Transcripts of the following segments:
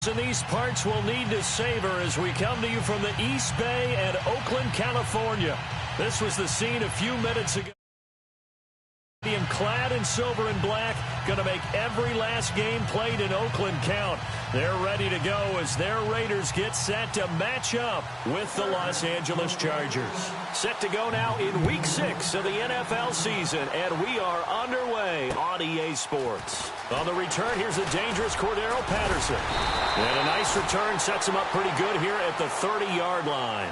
In these parts we'll need to savor as we come to you from the East Bay and Oakland, California. This was the scene a few minutes ago. Clad in silver and black, going to make every last game played in Oakland count. They're ready to go as their Raiders get set to match up with the Los Angeles Chargers. Set to go now in Week 6 of the NFL season, and we are underway on EA Sports. On the return, here's a dangerous Cordero Patterson. And a nice return sets him up pretty good here at the 30-yard line.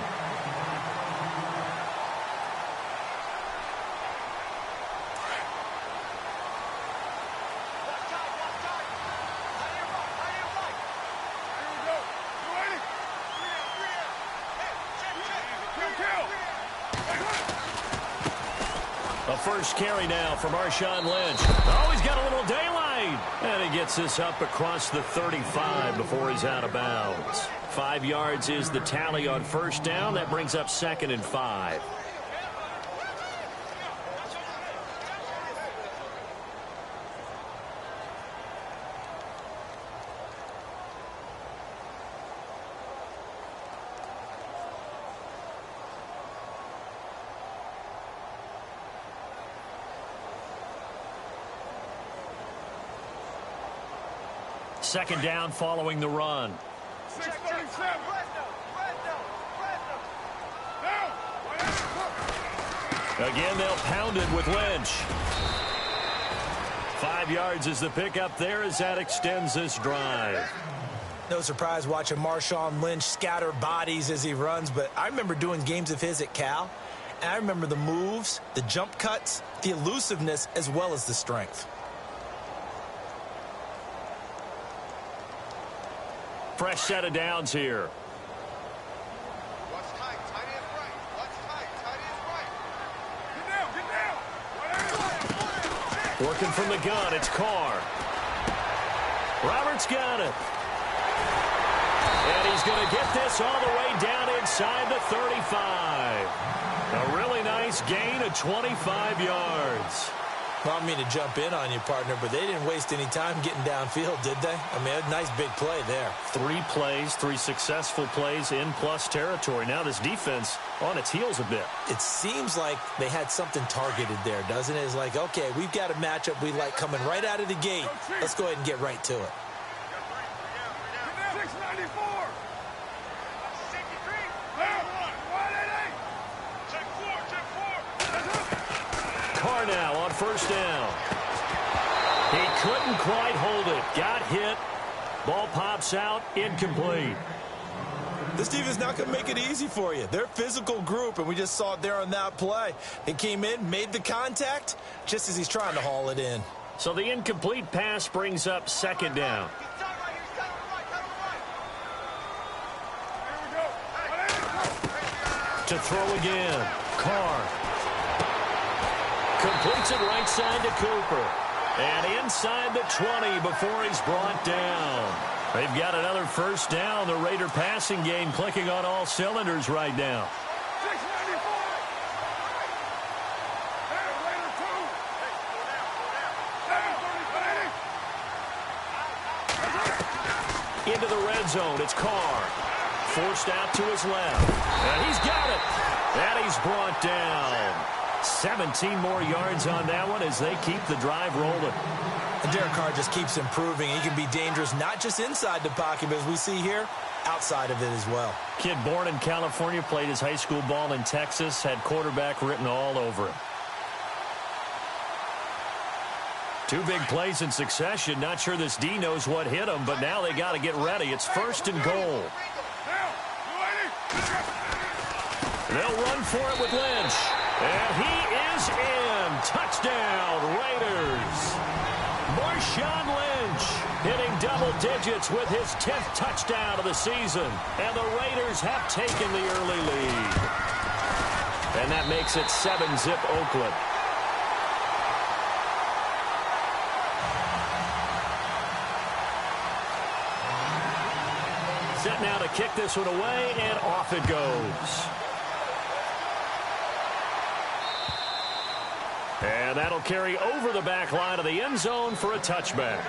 First carry now for Marshawn Lynch. Oh, he's got a little daylight. And he gets this up across the 35 before he's out of bounds. 5 yards is the tally on first down. That brings up 2nd and 5. Second down following the run. 637. Again, they'll pound it with Lynch. 5 yards is the pickup there as that extends this drive. No surprise watching Marshawn Lynch scatter bodies as he runs, but I remember doing games of his at Cal, and I remember the moves, the jump cuts, the elusiveness, as well as the strength. Fresh set of downs here. What's tight? Tight is right. What's tight? Tight is right. Get down. Working from the gun, it's Carr. Roberts got it. And he's going to get this all the way down inside the 35. A really nice gain of 25 yards. I don't mean to jump in on you, partner, but they didn't waste any time getting downfield, did they? I mean, a nice big play there. 3 plays, 3 successful plays in plus territory. Now this defense on its heels a bit. It seems like they had something targeted there, doesn't it? It's like, okay, we've got a matchup we like coming right out of the gate. Let's go ahead and get right to it. 694. Carr now on first down. He couldn't quite hold it. Got hit. Ball pops out. Incomplete. This defense not going to make it easy for you. They're a physical group, and we just saw it there on that play. They came in, made the contact, just as he's trying to haul it in. So the incomplete pass brings up second down. To throw again. Carr. Completes it right side to Cooper. And inside the 20 before he's brought down. They've got another first down. The Raider passing game clicking on all cylinders right now. 694. Into the red zone. It's Carr. Forced out to his left. And he's got it. And he's brought down. 17 more yards on that one as they keep the drive rolling. And Derek Carr just keeps improving. He can be dangerous not just inside the pocket, but as we see here, outside of it as well. Kid born in California, played his high school ball in Texas, had quarterback written all over him. 2 big plays in succession. Not sure this D knows what hit him, but now they got to get ready. It's 1st and goal. They'll run for it with Lynch. And he is in. Touchdown, Raiders. Marshawn Lynch hitting double digits with his 10th touchdown of the season. And the Raiders have taken the early lead. And that makes it 7-zip Oakland. Set now to kick this one away, and off it goes. And that'll carry over the back line of the end zone for a touchback.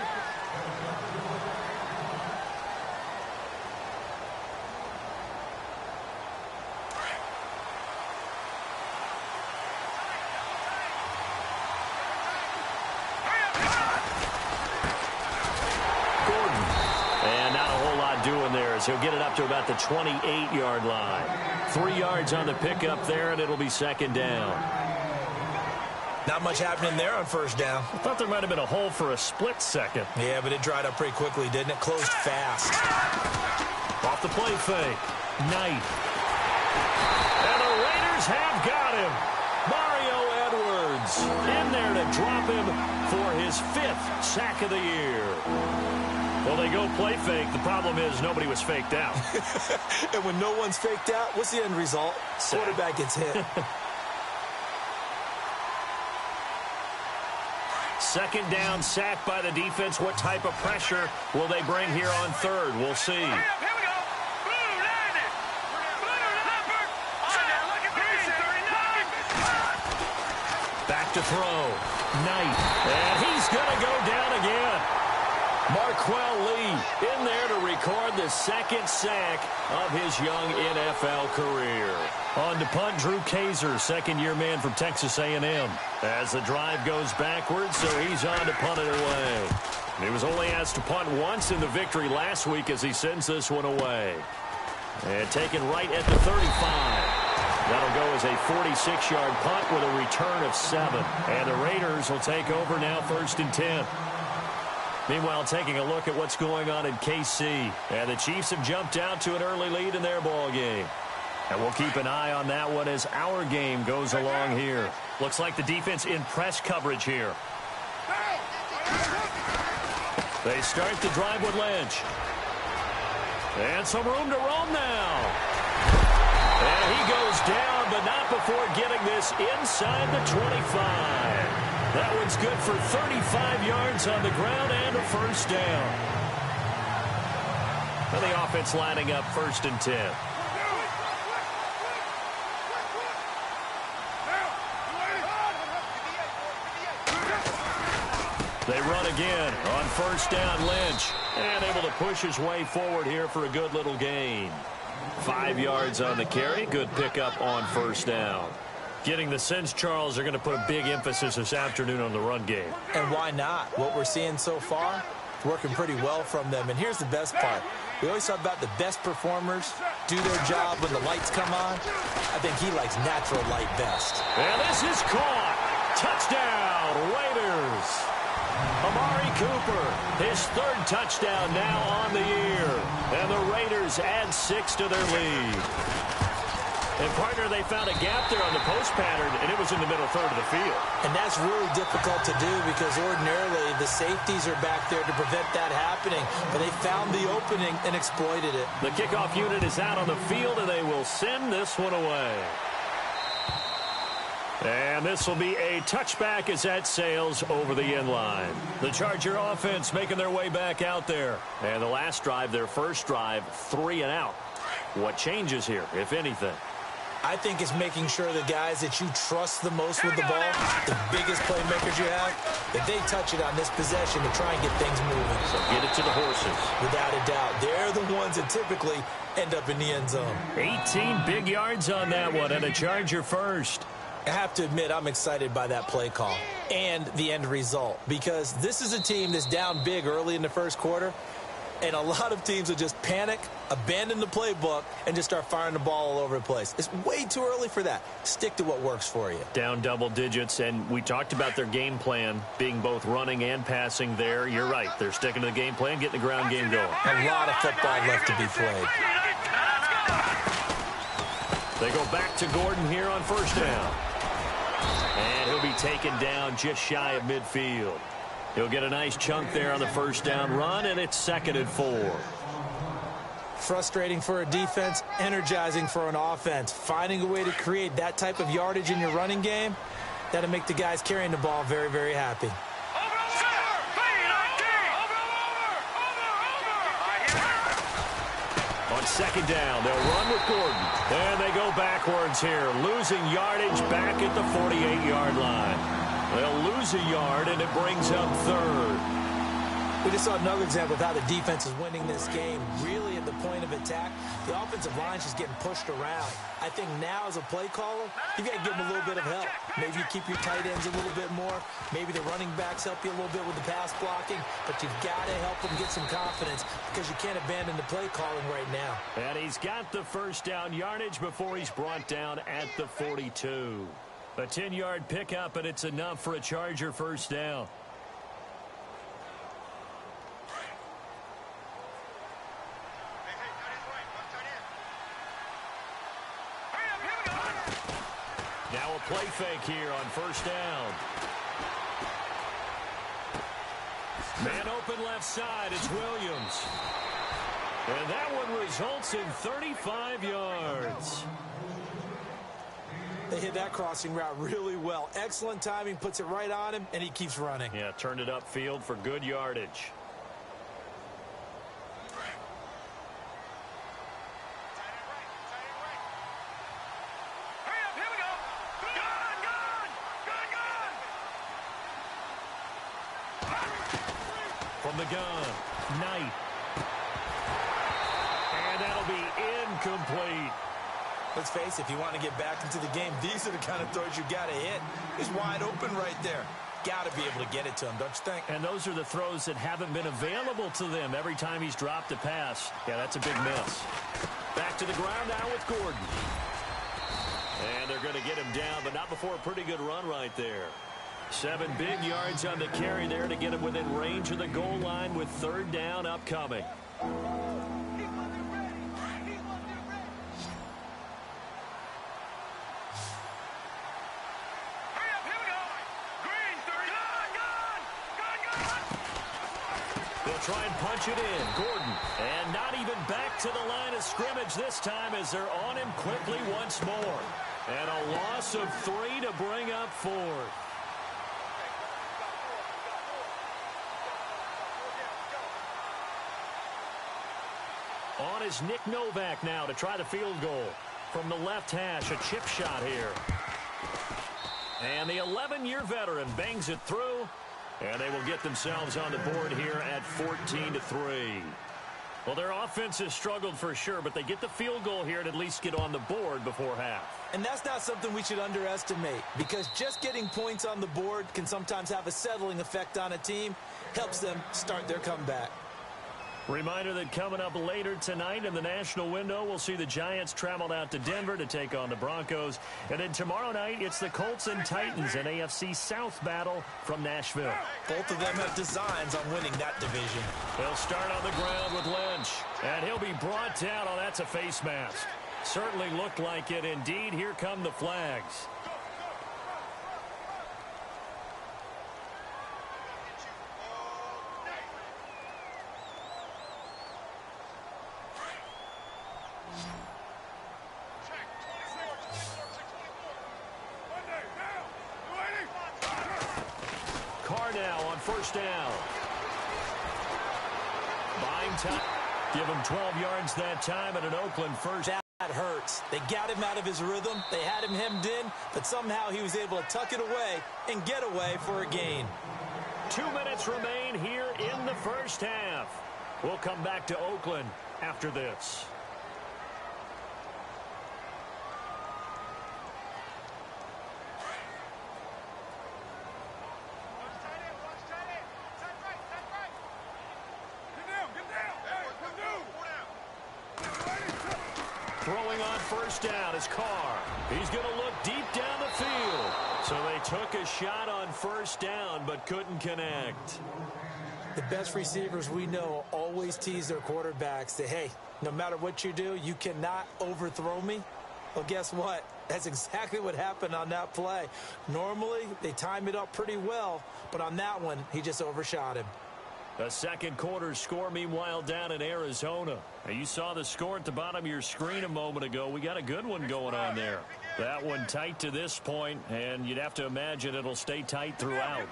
not doing there as he'll get it up to about the 28-yard line. 3 yards on the pickup there, and it'll be second down. Not much happening there on first down. I thought there might have been a hole for a split second. Yeah, but it dried up pretty quickly, didn't it? Closed fast. Off the play fake. Knight. And the Raiders have got him. Mario Edwards in there to drop him for his 5th sack of the year. Well, they go play fake. The problem is nobody was faked out. And when no one's faked out, what's the end result? Sack. Quarterback gets hit. Second down, sack by the defense. What type of pressure will they bring here on third? We'll see. Here we go. Blue landed. Blue number. Look at me. Back to throw. Knight. And he's going to go down again. Marquell Lee in there to record the second sack of his young NFL career. On to punt, Drew Kaiser, second-year man from Texas A&M. As the drive goes backwards, so he's on to punt it away. He was only asked to punt once in the victory last week as he sends this one away. And taken right at the 35. That'll go as a 46-yard punt with a return of 7. And the Raiders will take over now, 1st and 10. Meanwhile, taking a look at what's going on in KC. And the Chiefs have jumped out to an early lead in their ball game. And we'll keep an eye on that one as our game goes along here. Looks like the defense in press coverage here. They start the drive with Lynch. And some room to roam now. And he goes down, but not before getting this inside the 25. That one's good for 35 yards on the ground and a first down. And the offense lining up 1st and 10. They run again on 1st down, Lynch. And able to push his way forward here for a good little gain. 5 yards on the carry. Good pickup on 1st down. Getting the sense, Charles, they're going to put a big emphasis this afternoon on the run game. And why not? What we're seeing so far, working pretty well from them. And here's the best part. We always talk about the best performers do their job when the lights come on. I think he likes natural light best. And this is caught. Touchdown, Raiders. Amari Cooper, his 3rd touchdown now on the year. And the Raiders add 6 to their lead. And, partner, they found a gap there on the post pattern, and it was in the middle third of the field. And that's really difficult to do because ordinarily the safeties are back there to prevent that happening. But they found the opening and exploited it. The kickoff unit is out on the field, and they will send this one away. And this will be a touchback as that sails over the end line. The Charger offense making their way back out there. And the last drive, their first drive, 3 and out. What changes here, if anything? I think it's making sure the guys that you trust the most with the ball, the biggest playmakers you have, that they touch it on this possession to try and get things moving. So get it to the horses. Without a doubt. They're the ones that typically end up in the end zone. 18 big yards on that one, and a Charger first. I have to admit, I'm excited by that play call and the end result because this is a team that's down big early in the first quarter, and a lot of teams will just panic, abandon the playbook, and just start firing the ball all over the place. It's way too early for that. Stick to what works for you. Down double digits, and we talked about their game plan being both running and passing there. You're right. They're sticking to the game plan, getting the ground game going. A lot of football left to be played. They go back to Gordon here on 1st down. And he'll be taken down just shy of midfield. He'll get a nice chunk there on the 1st down run, and it's 2nd and 4. Frustrating for a defense, energizing for an offense. Finding a way to create that type of yardage in your running game, that'll make the guys carrying the ball very, very happy. On 2nd down, they'll run with Gordon. And they go backwards here, losing yardage back at the 48-yard line. They'll lose a yard, and it brings up 3rd. We just saw another example of how the defense is winning this game. Really at the point of attack, The offensive line's just getting pushed around. I think now as a play caller, you got to give them a little bit of help. Maybe you keep your tight ends a little bit more. Maybe the running backs help you a little bit with the pass blocking. But you've got to help them get some confidence because you can't abandon the play calling right now. And he's got the first down yardage before he's brought down at the 42. A 10-yard pickup, and it's enough for a Charger first down. Now a play fake here on first down. Man open left side, it's Williams. And that one results in 35 yards. They hit that crossing route really well. Excellent timing, puts it right on him, and he keeps running. Yeah, turned it upfield for good yardage. From the gun, Knight. And that'll be incomplete. Let's face it, if you want to get back into the game, these are the kind of throws you got to hit. He's wide open right there. Got to be able to get it to him, don't you think? And those are the throws that haven't been available to them every time he's dropped a pass. Yeah, that's a big miss. Back to the ground now with Gordon. And they're going to get him down, but not before a pretty good run right there. 7 big yards on the carry there to get him within range of the goal line with third down upcoming. They'll try and punch it in. Gordon. And not even back to the line of scrimmage this time as they're on him quickly once more. And a loss of 3 to bring up 4. On is Nick Novak now to try the field goal. From the left hash, a chip shot here. And the 11-year veteran bangs it through. And they will get themselves on the board here at 14-3. Well, their offense has struggled for sure, but they get the field goal here and at least get on the board before half. And that's not something we should underestimate, because just getting points on the board can sometimes have a settling effect on a team. Helps them start their comeback. Reminder that coming up later tonight in the national window, we'll see the Giants travel out to Denver to take on the Broncos. And then tomorrow night, it's the Colts and Titans, an AFC South battle from Nashville. Both of them have designs on winning that division. They'll start on the ground with Lynch. And he'll be brought down. Oh, that's a face mask. Certainly looked like it. Indeed, here come the flags. First down. Buying time. Give him 12 yards that time and an Oakland first. That hurts. They got him out of his rhythm. They had him hemmed in, but somehow he was able to tuck it away and get away for a gain. 2 minutes remain here in the first half. We'll come back to Oakland after this. Throwing on first down is Carr. He's going to look deep down the field. So they took a shot on first down but couldn't connect. The best receivers we know always tease their quarterbacks that, hey, no matter what you do, you cannot overthrow me. Well, guess what? That's exactly what happened on that play. Normally, they time it up pretty well, but on that one, he just overshot him. The second quarter score, meanwhile, down in Arizona. Now, you saw the score at the bottom of your screen a moment ago. We got a good one going on there. That one tight to this point, and you'd have to imagine it'll stay tight throughout.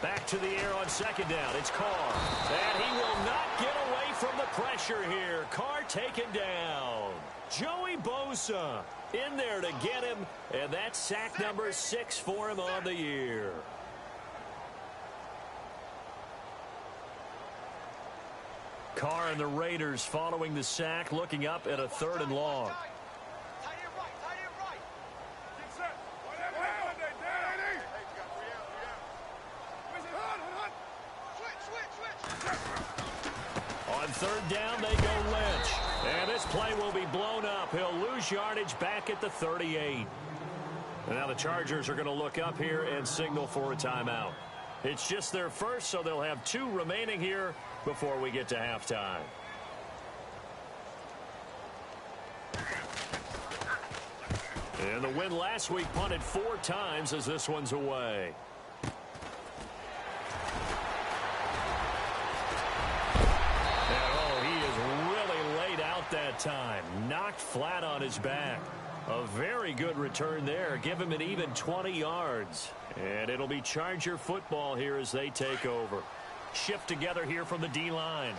Back to the air on second down. It's Carr. And he will not get away from the pressure here. Carr taken down. Joey Bosa in there to get him, and that's sack number 6 for him on the year. Carr and the Raiders following the sack, looking up at a 3rd and long. Tight end right, tight end right. Get set. Whatever. Hey, got 3 out, 3 out. Switch. On 3rd down, they go Lynch. And this play will be blown up. He'll lose yardage back at the 38. And now the Chargers are going to look up here and signal for a timeout. It's just their first, so they'll have 2 remaining here before we get to halftime. And the win last week punted 4 times as this one's away. That time knocked flat on his back. A very good return there. Give him an even 20 yards. And it'll be Charger football here as they take over. Shift together here from the D-line.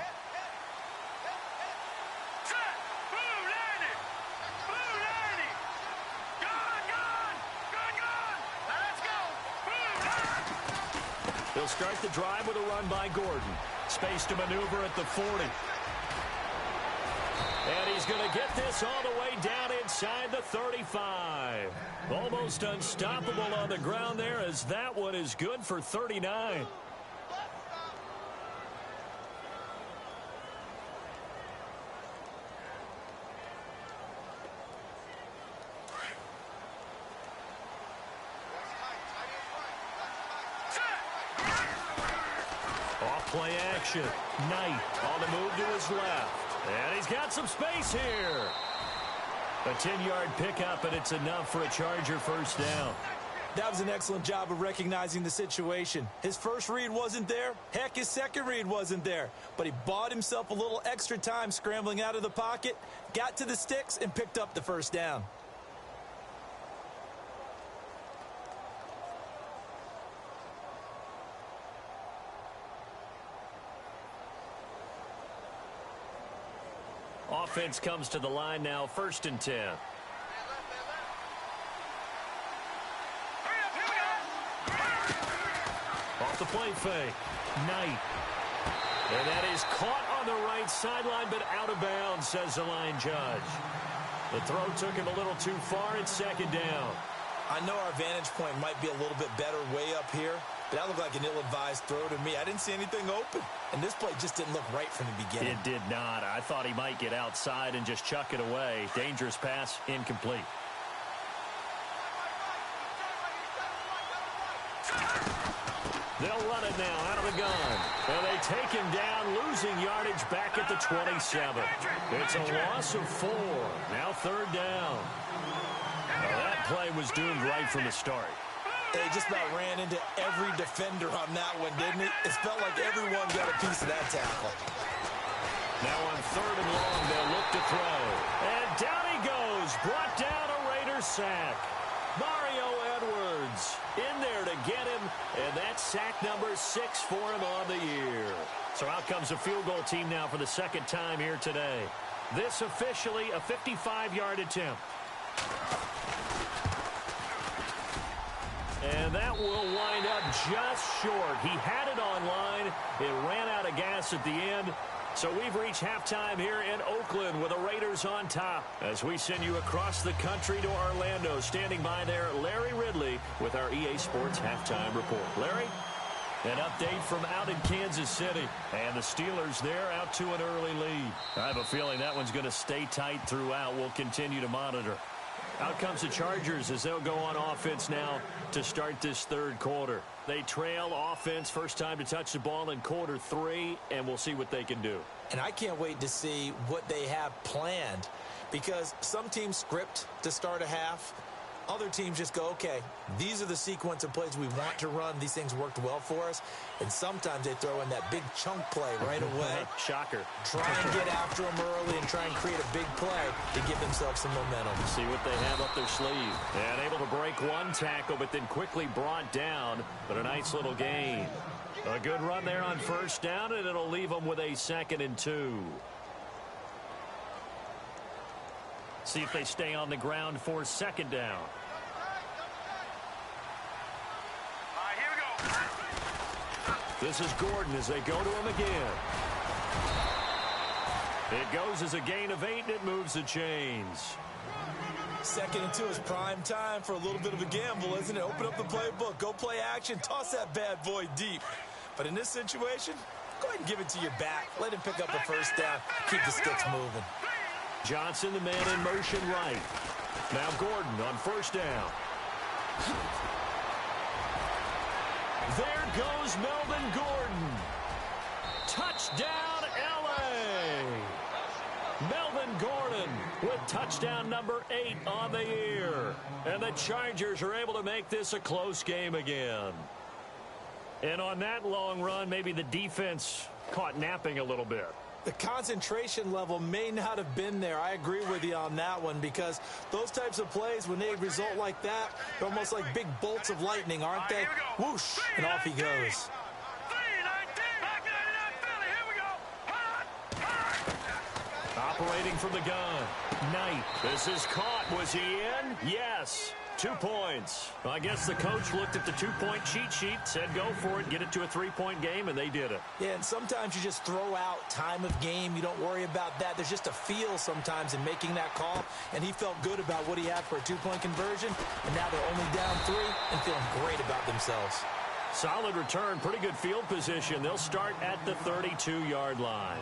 He'll start the drive with a run by Gordon. Space to maneuver at the 40. And he's going to get this all the way down inside the 35. Almost unstoppable on the ground there, as that one is good for 39. Off play action. Knight on the move to his left. And he's got some space here. A 10-yard pickup, and it's enough for a Charger first down. That was an excellent job of recognizing the situation. His first read wasn't there. Heck, his second read wasn't there. But he bought himself a little extra time scrambling out of the pocket, got to the sticks, and picked up the first down. Offense comes to the line now, 1st and 10. Off the play fake. Knight. And that is caught on the right sideline, but out of bounds, says the line judge. The throw took him a little too far. It's 2nd down. I know our vantage point might be a little bit better way up here, but that looked like an ill-advised throw to me. I didn't see anything open, and this play just didn't look right from the beginning. It did not. I thought he might get outside and just chuck it away. Dangerous pass, incomplete. They'll run it now out of the gun. And they take him down, losing yardage back at the 27. It's a loss of 4. Now 3rd down. Well, that play was doomed right from the start. He just about ran into every defender on that one, didn't he? It felt like everyone got a piece of that tackle. Now on 3rd and long, they'll look to throw. And down he goes. Brought down a Raider sack. Mario Edwards in there to get him. And that's sack number 6 for him on the year. So out comes a field goal team now for the 2nd time here today. This officially a 55-yard attempt. And that will wind up just short. He had it on line. It ran out of gas at the end. So we've reached halftime here in Oakland with the Raiders on top. As we send you across the country to Orlando, standing by there, Larry Ridley with our EA Sports Halftime Report. Larry? An update from out in Kansas City. And the Steelers there out to an early lead. I have a feeling that one's going to stay tight throughout. We'll continue to monitor. Out comes the Chargers as they'll go on offense now to start this 3rd quarter. They trail offense, first time to touch the ball in quarter 3, and we'll see what they can do. And I can't wait to see what they have planned, because some teams script to start a half. Other teams just go, okay, these are the sequence of plays we want to run. These things worked well for us. And sometimes they throw in that big chunk play right away. Shocker. Try and get after them early and try and create a big play to give themselves some momentum. See what they have up their sleeve. And able to break one tackle, but then quickly brought down. But a nice little gain. A good run there on 1st down, and it'll leave them with a 2nd and 2. See if they stay on the ground for 2nd down. This is Gordon as they go to him again. It goes as a gain of 8, and it moves the chains. 2nd and 2 is prime time for a little bit of a gamble, isn't it? Open up the playbook, go play action, toss that bad boy deep. But in this situation, go ahead and give it to your back. Let him pick up a first down. Keep the sticks moving. Johnson, the man in motion right. Now Gordon on first down. There goes Melvin Gordon. Touchdown, L.A. Melvin Gordon with touchdown number 8 on the year. And the Chargers are able to make this a close game again. And on that long run, maybe the defense caught napping a little bit. The concentration level may not have been there. I agree with you on that one, because those types of plays, when they result like that, they're almost like big bolts of lightning, aren't they? Whoosh, and off he goes. Operating from the gun. Knight. This is caught. Was he in? Yes. 2 points. Well, I guess the coach looked at the 2-point cheat sheet, said go for it, get it to a 3-point game, and they did it. Yeah, and sometimes you just throw out time of game. You don't worry about that. There's just a feel sometimes in making that call, and he felt good about what he had for a 2-point conversion, and now they're only down 3 and feeling great about themselves. Solid return, pretty good field position. They'll start at the 32-yard line.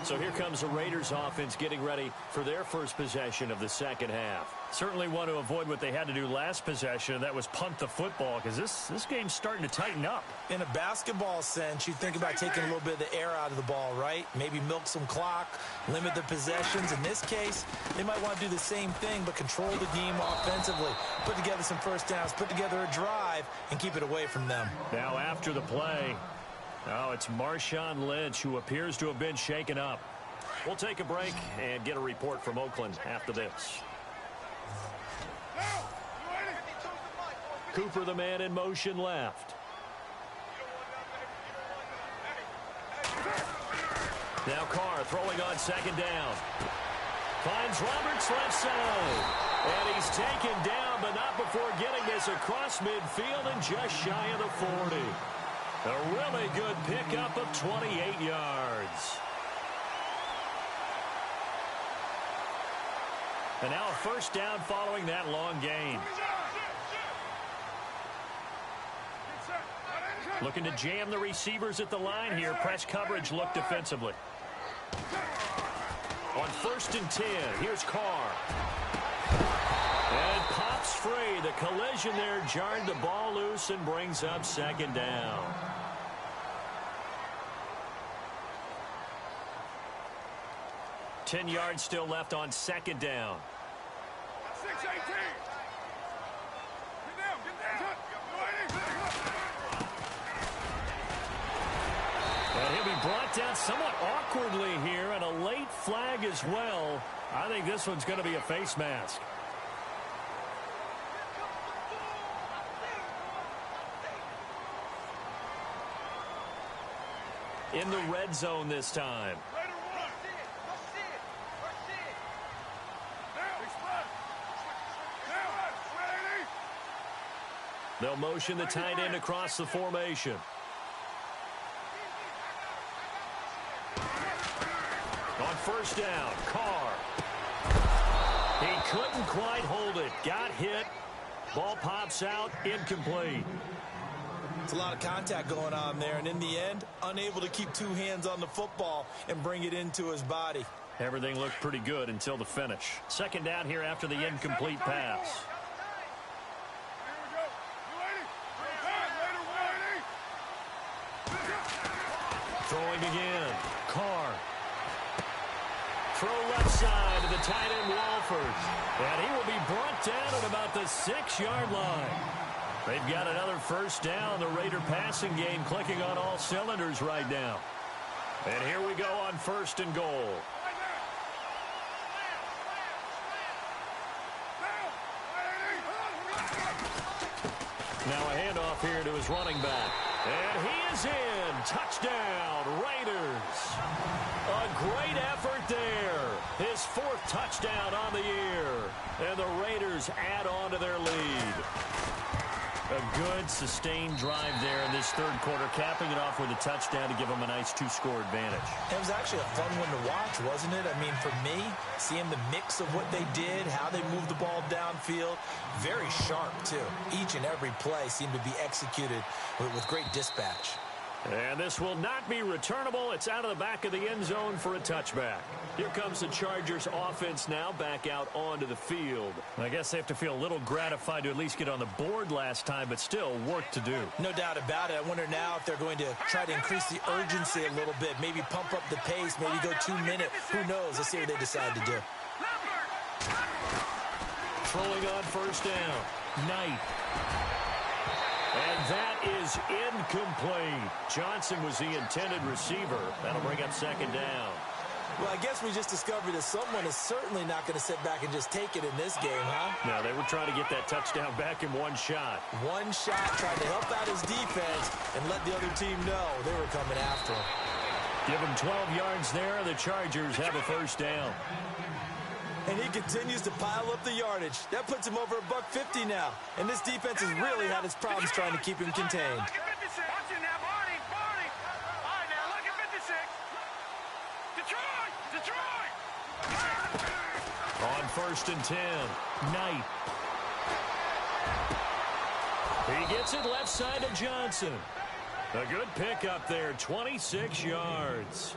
So here comes the Raiders offense getting ready for their first possession of the second half. Certainly want to avoid what they had to do last possession, and that was punt the football, because this game's starting to tighten up. In a basketball sense, you think about taking a little bit of the air out of the ball, right? Maybe milk some clock, limit the possessions. In this case, they might want to do the same thing, but control the game offensively. Put together some first downs, put together a drive, and keep it away from them. Now after the play, it's Marshawn Lynch who appears to have been shaken up. We'll take a break and get a report from Oakland after this. Cooper, the man in motion left. Now Carr throwing on second down. Finds Roberts left side. And he's taken down, but not before getting this across midfield and just shy of the 40. A really good pickup of 28 yards. And now a first down following that long gain. Looking to jam the receivers at the line here. Press coverage look defensively. On 1st and 10, here's Carr. And pops free. The collision there jarred the ball loose and brings up second down. Ten yards still left on second down. 6-18. Get down. And he'll be brought down somewhat awkwardly here, and a late flag as well. I think this one's going to be a face mask. In the red zone this time. They'll motion the tight end across the formation. On first down, Carr. He couldn't quite hold it. Got hit. Ball pops out, incomplete. It's a lot of contact going on there, and in the end, unable to keep 2 hands on the football and bring it into his body. Everything looked pretty good until the finish. Second down here after the incomplete pass. Throwing again. Carr. Throw left side to the tight end Walford. And he will be brought down at about the 6-yard line. They've got another first down. The Raider passing game clicking on all cylinders right now. And here we go on 1st and goal. Now a handoff here to his running back. And he is in. Touchdown, Raiders. A great effort there. His 4th touchdown on the year. And the Raiders add on to their lead. A good, sustained drive there in this third quarter, capping it off with a touchdown to give them a nice 2-score advantage. It was actually a fun one to watch, wasn't it? I mean, for me, seeing the mix of what they did, how they moved the ball downfield, very sharp, too. Each and every play seemed to be executed with great dispatch. And this will not be returnable. It's out of the back of the end zone for a touchback. Here comes the Chargers offense now back out onto the field. I guess they have to feel a little gratified to at least get on the board last time, but still work to do. No doubt about it. I wonder now if they're going to try to increase the urgency a little bit, maybe pump up the pace, maybe go 2 minute. Who knows? Let's see what they decide to do. Throwing on first down. Knight. And that is incomplete. Johnson was the intended receiver. That'll bring up second down. Well, I guess we just discovered that someone is certainly not going to sit back and just take it in this game, huh? No, they were trying to get that touchdown back in one shot. One shot, trying to help out his defense and let the other team know they were coming after him. Give him 12 yards there. The Chargers have a first down. And he continues to pile up the yardage. That puts him over $150 now. And this defense has really had its problems trying to keep him contained. On first and 10, Knight. He gets it left side to Johnson. A good pickup there, 26 yards.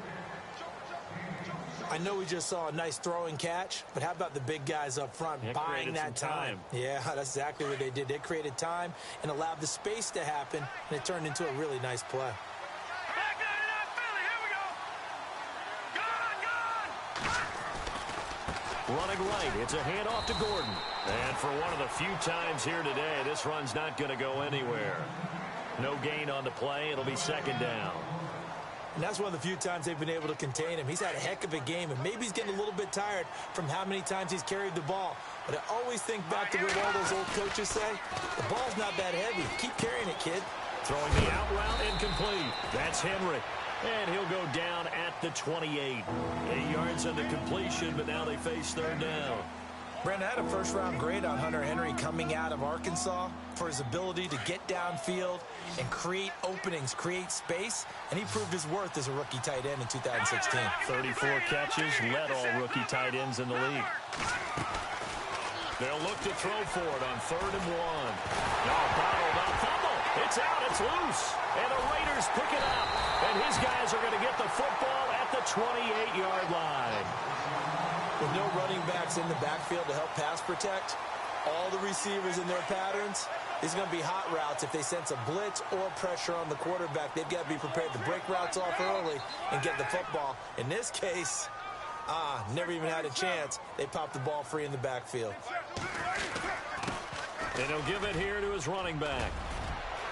I know we just saw a nice throwing catch, but how about the big guys up front buying that time? Yeah, that's exactly what they did. They created time and allowed the space to happen, and it turned into a really nice play. Running right, it's a handoff to Gordon. And for one of the few times here today, this run's not going to go anywhere. No gain on the play. It'll be second down. And that's one of the few times they've been able to contain him. He's had a heck of a game, and maybe he's getting a little bit tired from how many times he's carried the ball. But I always think back to what all those old coaches say. The ball's not that heavy. Keep carrying it, kid. Throwing the out route incomplete. That's Henry. And he'll go down at the 28. 8 yards on the completion, but now they face third down. Brandon, I had a first-round grade on Hunter Henry coming out of Arkansas for his ability to get downfield and create openings, create space, and he proved his worth as a rookie tight end in 2016. 34 catches, led all rookie tight ends in the league. They'll look to throw for it on 3rd and 1. No, bottled up, fumble. It's out, it's loose. And the Raiders pick it up. And his guys are going to get the football at the 28-yard line. With no running backs in the backfield to help pass protect, all the receivers in their patterns, these are going to be hot routes. If they sense a blitz or pressure on the quarterback, they've got to be prepared to break routes off early and get the football. In this case, never even had a chance. They popped the ball free in the backfield. And he'll give it here to his running back.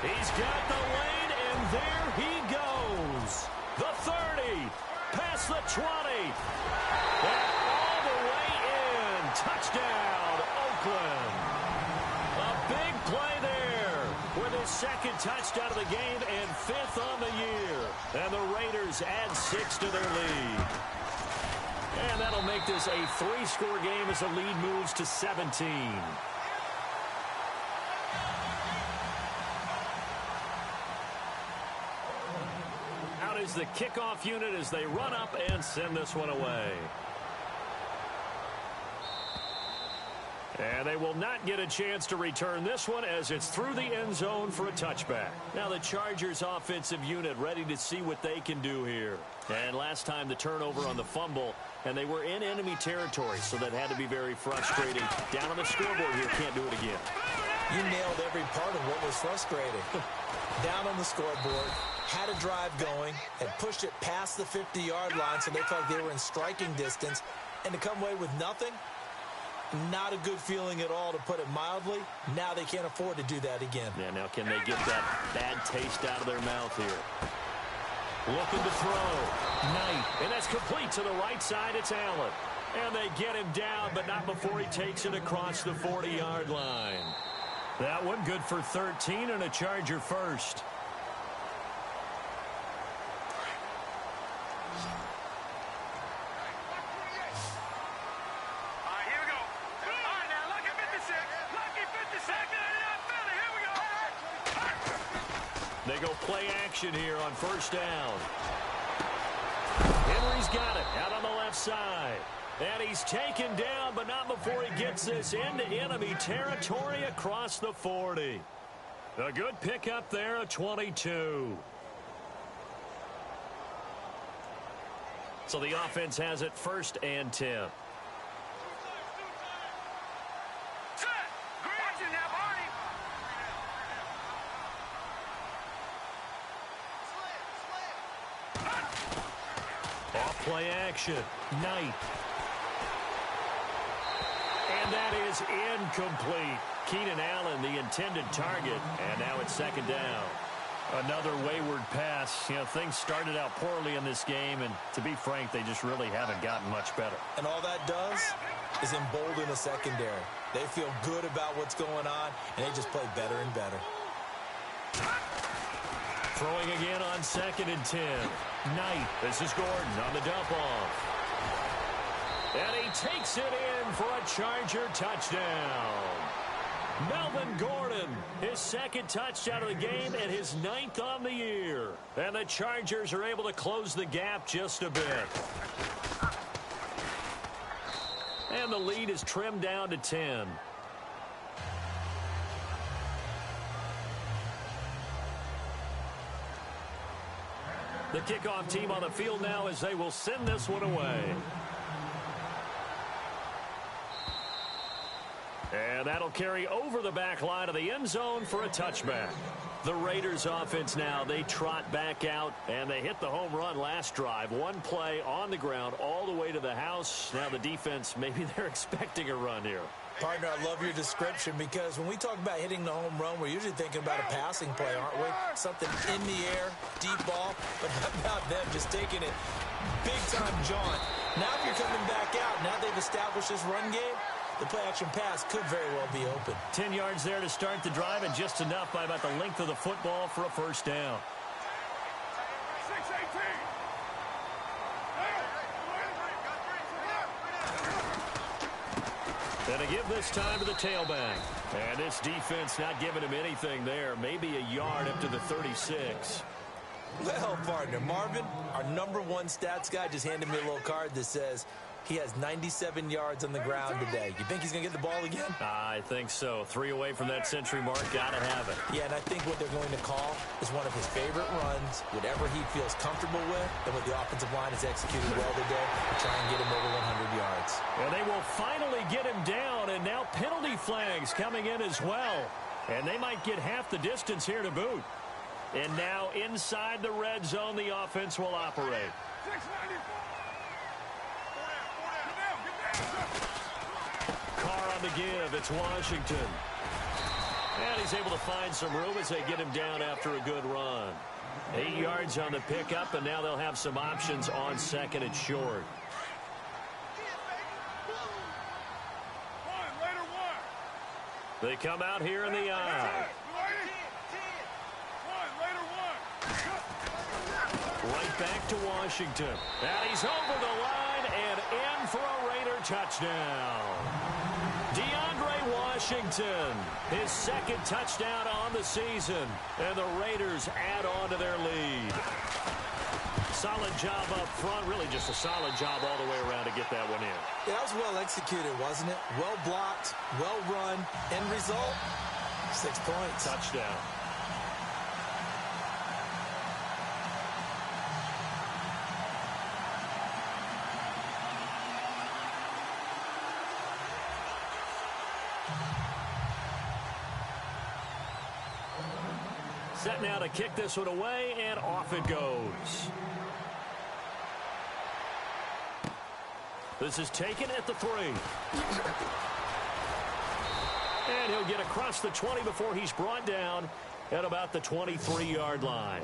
He's got the lane, and there he goes. The 30, past the 20, and all the way in. Touchdown, Oakland. A big play there with his second touchdown of the game and 5th on the year. And the Raiders add 6 to their lead. And that'll make this a 3-score game as the lead moves to 17. Out is the kickoff unit as they run up and send this one away. And they will not get a chance to return this one as it's through the end zone for a touchback. Now the Chargers offensive unit ready to see what they can do here. And last time the turnover on the fumble, and they were in enemy territory, so that had to be very frustrating. Down on the scoreboard here, can't do it again. You nailed every part of what was frustrating. Down on the scoreboard, had a drive going, and pushed it past the 50-yard line so they felt like they were in striking distance, and to come away with nothing, not a good feeling at all, to put it mildly. Now they can't afford to do that again. Yeah, now can they get that bad taste out of their mouth here? Looking to throw. Knight. And that's complete to the right side. It's Allen. And they get him down, but not before he takes it across the 40-yard line. That one good for 13 and a Charger first. They go play action here on first down. Henry's got it out on the left side. And he's taken down, but not before he gets this into enemy territory across the 40. A good pickup there at 22. So the offense has it 1st and 10. Off play action. Knight. And that is incomplete. Keenan Allen, the intended target, and now it's 2nd down. Another wayward pass. You know, things started out poorly in this game, and to be frank, they just really haven't gotten much better. And all that does is embolden the secondary. They feel good about what's going on, and they just play better and better. Throwing again on 2nd and 10. Knight. This is Gordon on the dump off. And he takes it in for a Charger touchdown. Melvin Gordon, his 2nd touchdown of the game and his 9th on the year. And the Chargers are able to close the gap just a bit. And the lead is trimmed down to 10. The kickoff team on the field now as they will send this one away. And that'll carry over the back line of the end zone for a touchback. The Raiders offense now, they trot back out, and they hit the home run last drive. One play on the ground all the way to the house. Now the defense, maybe they're expecting a run here. Partner, I love your description because when we talk about hitting the home run, we're usually thinking about a passing play, aren't we? Something in the air, deep ball, but how about them just taking it big-time jaunt. Now if you're coming back out, now they've established this run game, the play-action pass could very well be open. 10 yards there to start the drive, and just enough by about the length of the football for a 1st down. 6-18. And to give this time to the tailback. And this defense not giving him anything there. Maybe a yard up to the 36. Well, partner, Marvin, our #1 stats guy just handed me a little card that says he has 97 yards on the ground today. You think he's going to get the ball again? I think so. 3 away from that century mark. Got to have it. Yeah, and I think what they're going to call is one of his favorite runs, whatever he feels comfortable with, and what the offensive line has executed well today to try and get him over 100 yards. And they will finally get him down, and now penalty flags coming in as well. And they might get half the distance here to boot. And now inside the red zone, the offense will operate. 694. Carr on the give. It's Washington. And he's able to find some room as they get him down after a good run. 8 yards on the pickup, and now they'll have some options on 2nd and short. They come out here in the eye. Right back to Washington. And he's over the line and in for a Raider touchdown. DeAndre Washington, his 2nd touchdown on the season. And the Raiders add on to their lead. Solid job up front. Really just a solid job all the way around to get that one in. Yeah, that was well executed, wasn't it? Well blocked, well run. End result, 6 points. Touchdown. Set now to kick this one away, and off it goes. This is taken at the 3. And he'll get across the 20 before he's brought down at about the 23-yard line.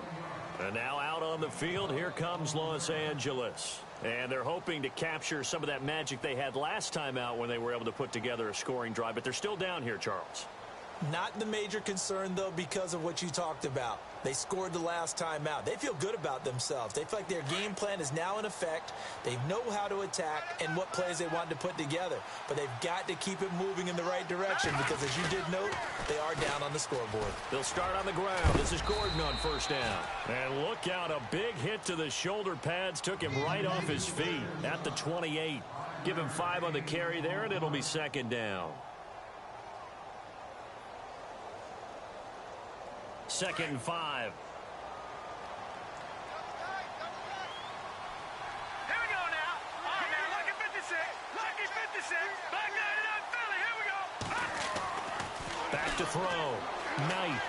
And now out on the field, here comes Los Angeles. And they're hoping to capture some of that magic they had last time out when they were able to put together a scoring drive. But they're still down here, Charles. Not the major concern, though, because of what you talked about. They scored the last time out. They feel good about themselves. They feel like their game plan is now in effect. They know how to attack and what plays they want to put together. But they've got to keep it moving in the right direction because, as you did note, they are down on the scoreboard. They'll start on the ground. This is Gordon on first down. And look out, a big hit to the shoulder pads took him right off his feet at the 28. Give him 5 on the carry there, and it'll be second down. Second and 5. Here we go now. All right, now, lucky 56. Lucky 56. Back 99 Philly. Here we go. Back to throw. Knight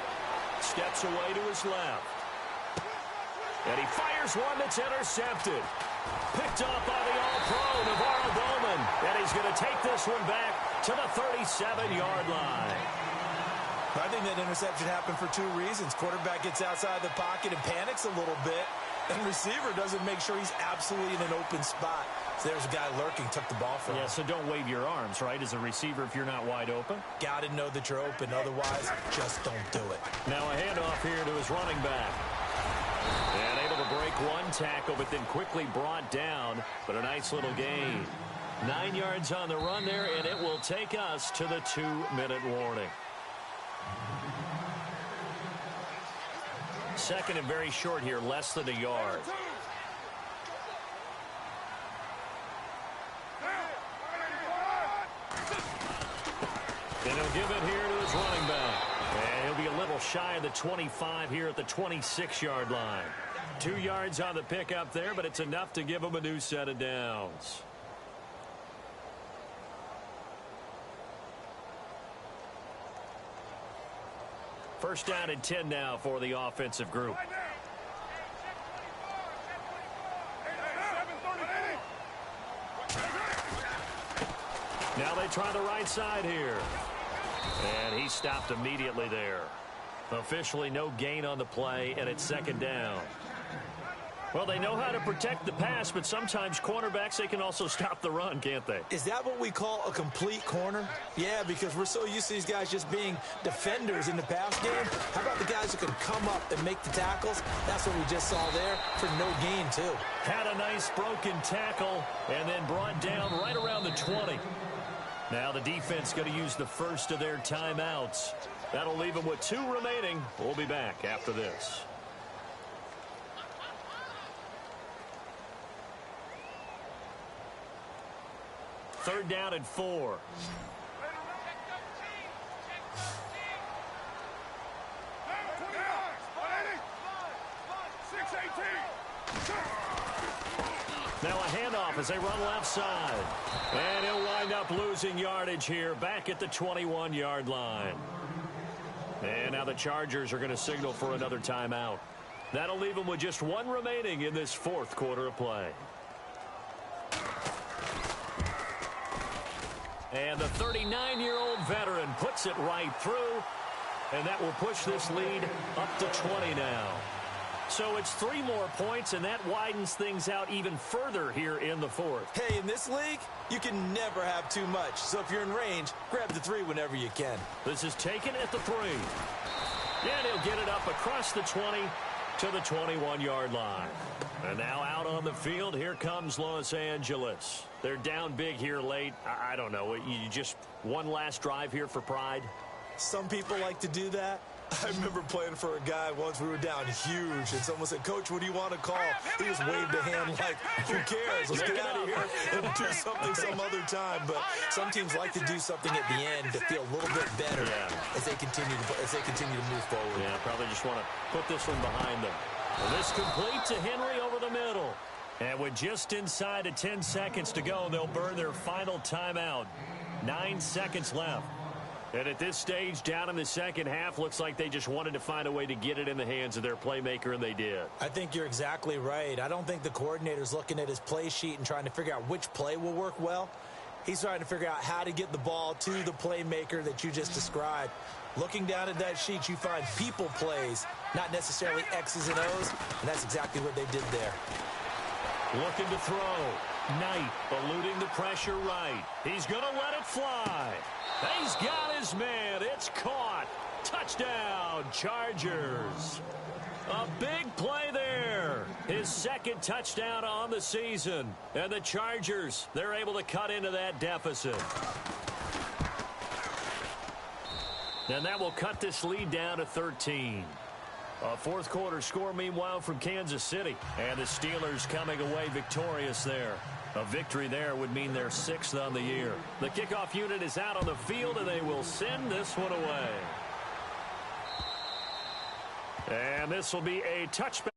steps away to his left. And he fires one that's intercepted. Picked off by the All-Pro, Navarro Bowman. And he's going to take this one back to the 37-yard line. I think that interception happened for 2 reasons. Quarterback gets outside the pocket and panics a little bit, and receiver doesn't make sure he's absolutely in an open spot. So there's a guy lurking, took the ball from him. Yeah, so don't wave your arms, right, as a receiver if you're not wide open. Got to know that you're open. Otherwise, just don't do it. Now a handoff here to his running back. And able to break one tackle, but then quickly brought down. But a nice little gain. 9 yards on the run there, and it will take us to the 2-minute warning. Second and very short here, less than a yard. And he'll give it here to his running back. And he'll be a little shy of the 25 here at the 26-yard line. 2 yards on the pickup there, but it's enough to give him a new set of downs. First down and 10 now for the offensive group. Now they try the right side here. And he stopped immediately there. Officially no gain on the play, and it's second down. Well, they know how to protect the pass, but sometimes cornerbacks, they can also stop the run, can't they? Is that what we call a complete corner? Yeah, because we're so used to these guys just being defenders in the pass game. How about the guys who can come up and make the tackles? That's what we just saw there for no gain, too. Had a nice broken tackle and then brought down right around the 20. Now the defense going to use the first of their timeouts. That'll leave them with 2 remaining. We'll be back after this. Third down and 4. Now a handoff as they run left side. And he'll wind up losing yardage here back at the 21-yard line. And now the Chargers are going to signal for another timeout. That'll leave them with just 1 remaining in this 4th quarter of play. And the 39-year-old veteran puts it right through. And that will push this lead up to 20 now. So it's 3 more points, and that widens things out even further here in the 4th. Hey, in this league, you can never have too much. So if you're in range, grab the 3 whenever you can. This is taken at the 3. And he'll get it up across the 20 to the 21-yard line. And now out on the field, here comes Los Angeles. They're down big here late. I don't know. You just one last drive here for pride? Some people like to do that. I remember playing for a guy once. We were down huge, and someone said, "Coach, what do you want to call?" He just waved a hand like, "Who cares? Let's get out of here and do something some other time." But some teams like to do something at the end to feel a little bit better as they continue to move forward. Yeah, probably just want to put this one behind them. Well, this complete to Henry over the middle. And with just inside of 10 seconds to go, they'll burn their final timeout. 9 seconds left. And at this stage, down in the second half, looks like they just wanted to find a way to get it in the hands of their playmaker, and they did. I think you're exactly right. I don't think the coordinator's looking at his play sheet and trying to figure out which play will work well. He's trying to figure out how to get the ball to the playmaker that you just described. Looking down at that sheet, you find people plays, not necessarily X's and O's, and that's exactly what they did there. Looking to throw. Knight eluding the pressure right. He's going to let it fly. He's got his man. It's caught. Touchdown, Chargers. A big play there. His second touchdown on the season. And the Chargers, they're able to cut into that deficit. And that will cut this lead down to 13. A fourth quarter score, meanwhile, from Kansas City. And the Steelers coming away victorious there. A victory there would mean they're 6th on the year. The kickoff unit is out on the field, and they will send this one away. And this will be a touchback.